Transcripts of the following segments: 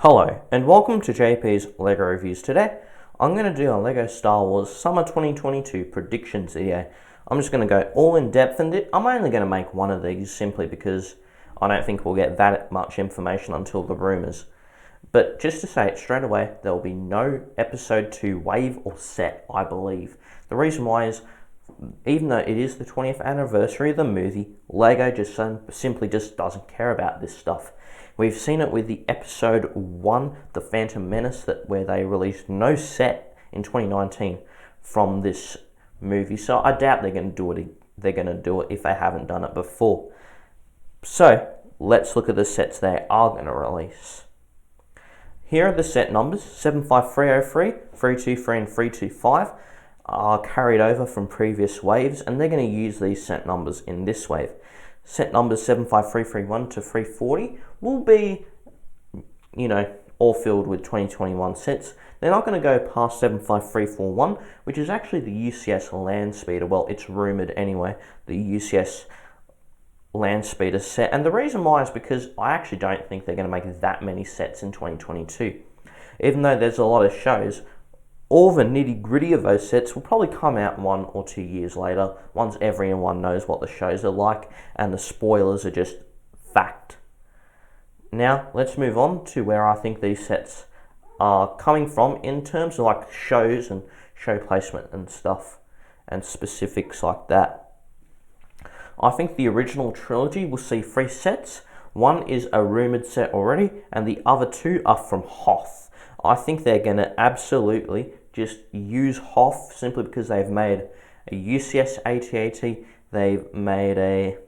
Hello, and welcome to JP's LEGO Reviews. Today, I'm going to do a LEGO Star Wars Summer 2022 predictions video. I'm just going to go all in depth, and I'm only going to make one of these simply because I don't think we'll get that much information until the rumours. But just to say it straight away, there will be no Episode 2 wave or set, I believe. The reason why is, even though it is the 20th anniversary of the movie, LEGO just simply doesn't care about this stuff. We've seen it with the Episode 1, The Phantom Menace, where they released no set in 2019 from this movie. So I doubt they're going to do it. They're going to do it if they haven't done it before. So let's look at the sets they are going to release. Here are the set numbers: 75303, 323 and 325 are carried over from previous waves, and they're going to use these set numbers in this wave. Set numbers 75331 to 340 will be, all filled with 2021 sets. They're not going to go past 75341, which is actually the UCS Land Speeder. Well, it's rumoured anyway, the UCS Land Speeder set. And the reason why is because I actually don't think they're going to make that many sets in 2022. Even though there's a lot of shows, all the nitty-gritty of those sets will probably come out 1 or 2 years later, once everyone knows what the shows are like and the spoilers are just fact. Now, let's move on to where I think these sets are coming from in terms of like shows and show placement and stuff and specifics like that. I think the original trilogy will see 3 sets. One is a rumoured set already, and the other 2 are from Hoth. I think they're going to absolutely just use Hoth simply because they've made a UCS AT-AT, they've made a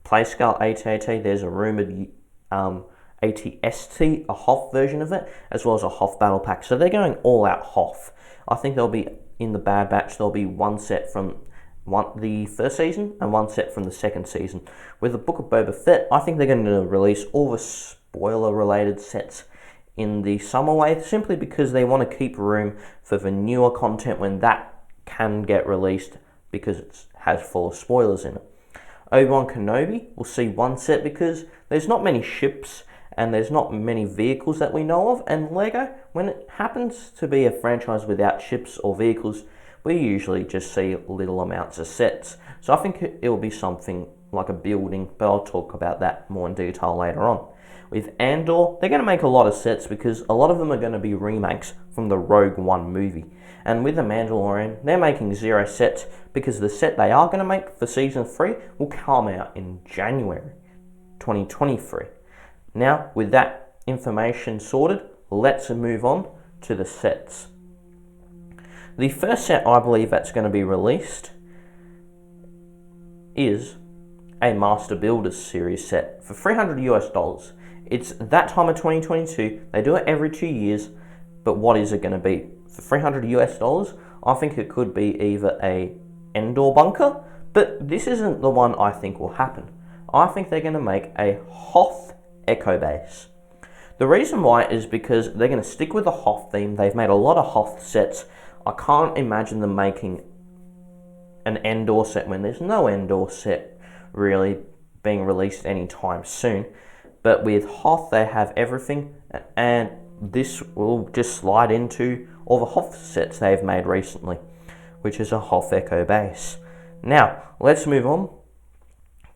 Playscale AT-AT, there's a rumoured AT-ST, a Hoth version of it, as well as a Hoth Battle Pack. So they're going all out Hoth. I think there'll be, in the Bad Batch, there'll be one set from the first season and one set from the second season. With the Book of Boba Fett, I think they're going to release all the spoiler-related sets in the summer wave, simply because they want to keep room for the newer content when that can get released, because it has full of spoilers in it. Obi-Wan Kenobi will see one set because there's not many ships and there's not many vehicles that we know of, and LEGO, when it happens to be a franchise without ships or vehicles, we usually just see little amounts of sets. So I think it will be something like a building, but I'll talk about that more in detail later on. With Andor, they're going to make a lot of sets because a lot of them are going to be remakes from the Rogue One movie. And with The Mandalorian, they're making 0 sets because the set they are going to make for Season 3 will come out in January 2023. Now, with that information sorted, let's move on to the sets. The first set I believe that's going to be released is a Master Builders series set for $300 US. It's that time of 2022. They do it every 2 years, but what is it going to be? For $300 US, I think it could be either a Endor bunker, but this isn't the one I think will happen. I think they're going to make a Hoth Echo Base. The reason why is because they're going to stick with the Hoth theme. They've made a lot of Hoth sets. I can't imagine them making an Endor set when there's no Endor set really being released anytime soon. But with Hoth, they have everything, and this will just slide into all the Hoth sets they've made recently, which is a Hoth Echo Base. Now, let's move on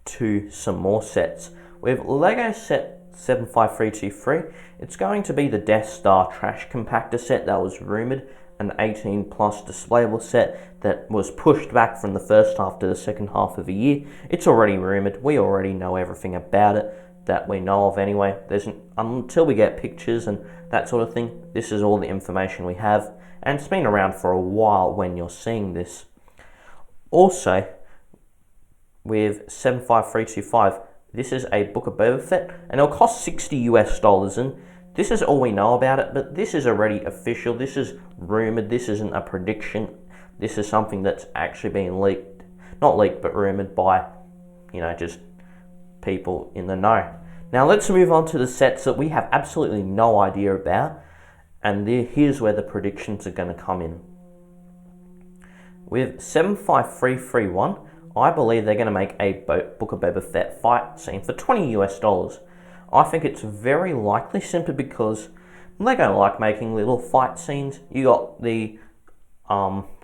to some more sets. With LEGO set 75323, it's going to be the Death Star Trash Compactor set that was rumoured, an 18 plus displayable set that was pushed back from the first half to the second half of the year. It's already rumoured, we already know everything about it that we know of anyway. Until we get pictures and that sort of thing, this is all the information we have, and it's been around for a while when you're seeing this. Also, with 75325, this is a Book of Boba Fett, and it'll cost $60 US, and this is all we know about it, but this is already official. This is rumoured, this isn't a prediction. This is something that's actually been leaked, not leaked, but rumoured by, just people in the know. Now let's move on to the sets that we have absolutely no idea about, and here's where the predictions are going to come in. With 75331, I believe they're going to make a Book of Boba Fett fight scene for $20 US. I think it's very likely simply because Lego like making little fight scenes. You got the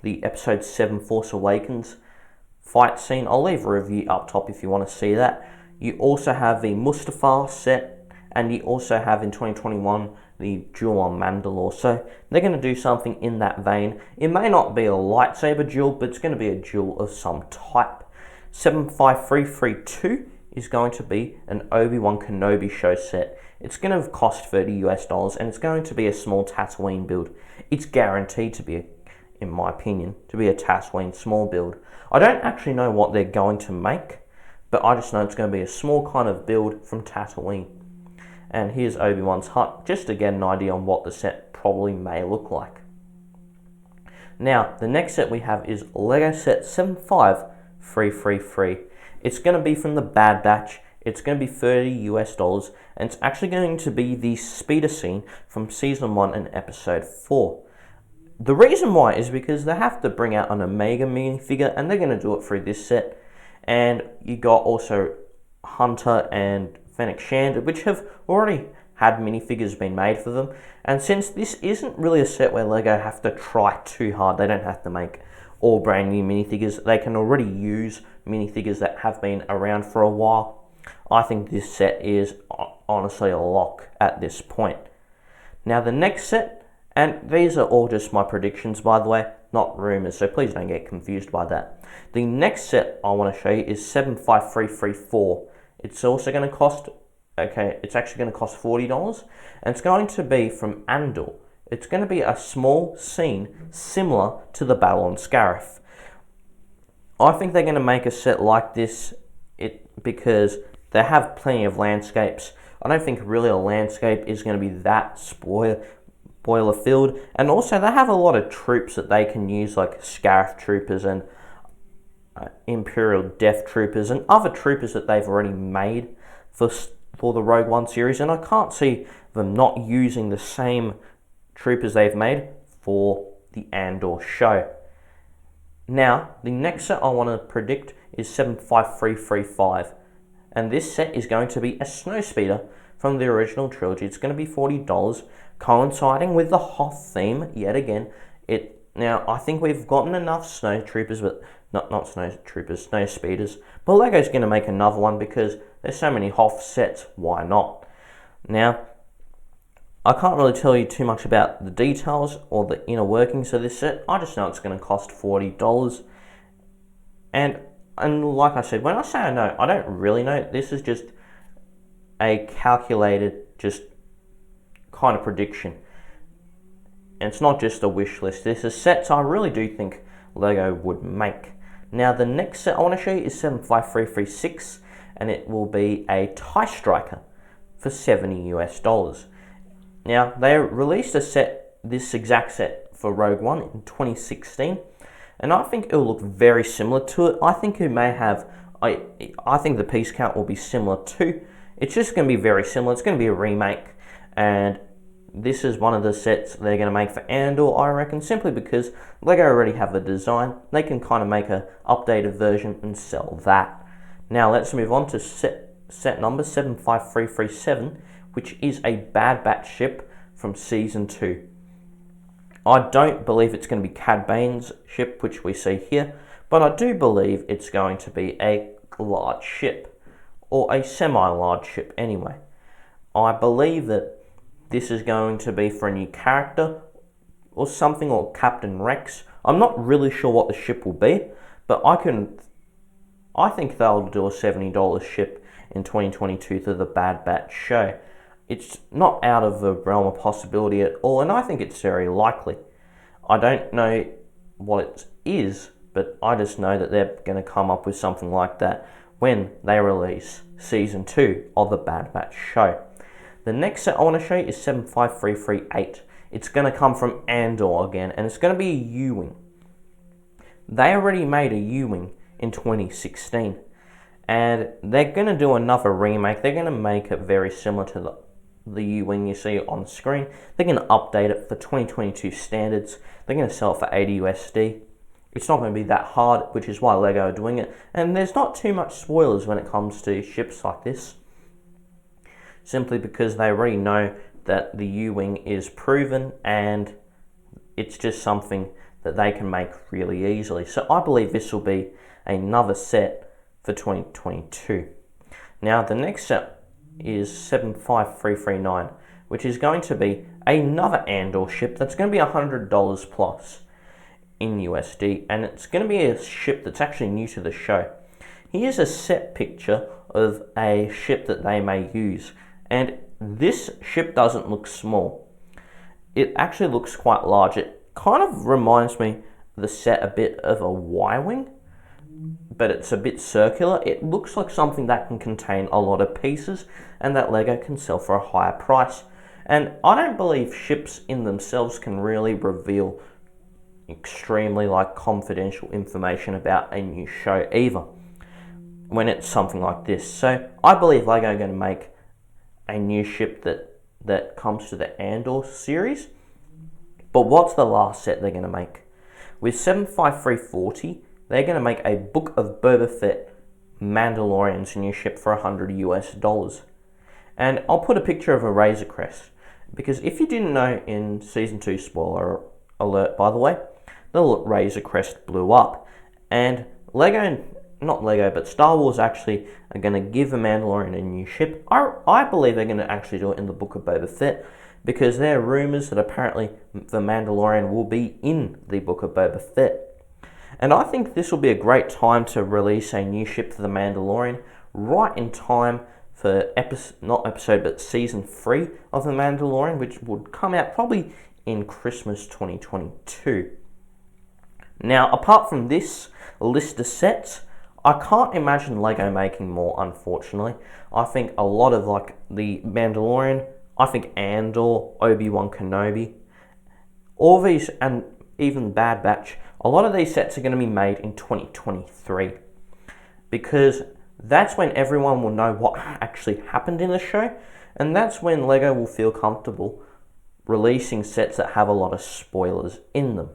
episode 7 Force Awakens fight scene. I'll leave a review up top if you want to see that. You also have the Mustafar set, and you also have in 2021 the Duel on Mandalore. So they're going to do something in that vein. It may not be a lightsaber duel, but it's going to be a duel of some type. 75332 is going to be an Obi-Wan Kenobi show set. It's going to cost $30 and it's going to be a small Tatooine build. It's guaranteed to be, in my opinion, to be a Tatooine small build. I don't actually know what they're going to make, but I just know it's going to be a small kind of build from Tatooine. And here's Obi-Wan's hut, just to get an idea on what the set probably may look like. Now, the next set we have is Lego set 75333. It's going to be from the Bad Batch. It's going to be $30, and it's actually going to be the speeder scene from Season 1 and Episode 4. The reason why is because they have to bring out an Omega minifigure, and they're going to do it through this set. And you got also Hunter and Fennec Shand, which have already had minifigures being made for them. And since this isn't really a set where Lego have to try too hard, they don't have to make all brand new minifigures. They can already use minifigures that have been around for a while. I think this set is honestly a lock at this point. Now the next set, and these are all just my predictions by the way, not rumours, so please don't get confused by that. The next set I want to show you is 75334. It's also going to cost, it's actually going to cost $40, and it's going to be from Andor. It's going to be a small scene similar to the Battle on Scarif. I think they're going to make a set like this because they have plenty of landscapes. I don't think really a landscape is going to be that spoiler filled, and also they have a lot of troops that they can use, like Scarif troopers and Imperial Death troopers and other troopers that they've already made for the Rogue One series, and I can't see them not using the same troopers they've made for the Andor show. Now, the next set I want to predict is 75335, and this set is going to be a snowspeeder from the original trilogy. It's going to be $40, coinciding with the Hoth theme yet again. Now, I think we've gotten enough snow troopers, but not snow troopers, snow speeders. But Lego's going to make another one because there's so many Hoth sets, why not? Now, I can't really tell you too much about the details or the inner workings of this set. I just know it's going to cost $40. And like I said, when I say I know, I don't really know. This is just a calculated, just kind of prediction. And it's not just a wish list. This is sets I really do think Lego would make. Now the next set I want to show you is 75336, and it will be a TIE Striker for $70. Now they released this exact set for Rogue One in 2016, and I think it will look very similar to it. I think it may have, I think the piece count will be similar too. It's just going to be very similar. It's going to be a remake, and this is one of the sets they're going to make for Andor, I reckon, simply because Lego already have the design. They can kind of make an updated version and sell that. Now let's move on to set number 75337, which is a Bad Batch ship from Season 2. I don't believe it's going to be Cad Bane's ship, which we see here, but I do believe it's going to be a large ship, or a semi-large ship anyway. I believe that this is going to be for a new character or something, or Captain Rex. I'm not really sure what the ship will be, but I think they'll do a $70 ship in 2022 to the Bad Batch show. It's not out of the realm of possibility at all, and I think it's very likely. I don't know what it is, but I just know that they're going to come up with something like that when they release Season 2 of the Bad Batch show. The next set I want to show you is 75338. It's going to come from Andor again, and it's going to be a U-Wing. They already made a U-Wing in 2016, and they're going to do another remake. They're going to make it very similar to the U-Wing you see on screen. They're going to update it for 2022 standards. They're going to sell it for $80. It's not going to be that hard, which is why Lego are doing it, and there's not too much spoilers when it comes to ships like this. simply because they already know that the U-Wing is proven and it's just something that they can make really easily. So I believe this will be another set for 2022. Now the next set is 75339, which is going to be another Andor ship that's going to be $100 plus in USD, and it's going to be a ship that's actually new to the show. Here's a set picture of a ship that they may use, and this ship doesn't look small. It actually looks quite large. It kind of reminds me of the set a bit of a Y-Wing, but it's a bit circular. It looks like something that can contain a lot of pieces and that LEGO can sell for a higher price. And I don't believe ships in themselves can really reveal extremely confidential information about a new show either when it's something like this. So I believe LEGO are going to make a new ship that comes to the Andor series. But what's the last set they're going to make? With 75340, they're going to make a Book of Boba Fett Mandalorian's new ship for $100 US. And I'll put a picture of a Razor Crest, because if you didn't know, in Season 2, spoiler alert by the way, the Razor Crest blew up. And Star Wars actually are going to give the Mandalorian a new ship. I believe they're going to actually do it in the Book of Boba Fett, because there are rumours that apparently the Mandalorian will be in the Book of Boba Fett. And I think this will be a great time to release a new ship for the Mandalorian, right in time for Season 3 of the Mandalorian, which would come out probably in Christmas 2022. Now, apart from this list of sets, I can't imagine LEGO making more, unfortunately. I think a lot of the Mandalorian, I think Andor, Obi-Wan Kenobi, all these, and even Bad Batch, a lot of these sets are going to be made in 2023, because that's when everyone will know what actually happened in the show, and that's when LEGO will feel comfortable releasing sets that have a lot of spoilers in them,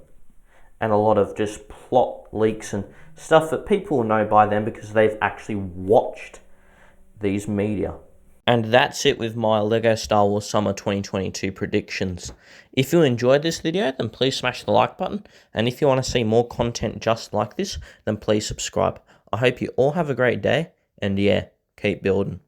and a lot of just plot leaks and stuff that people will know by then because they've actually watched these media. And that's it with my LEGO Star Wars Summer 2022 predictions. If you enjoyed this video, then please smash the like button. And if you want to see more content just like this, then please subscribe. I hope you all have a great day. And yeah, keep building.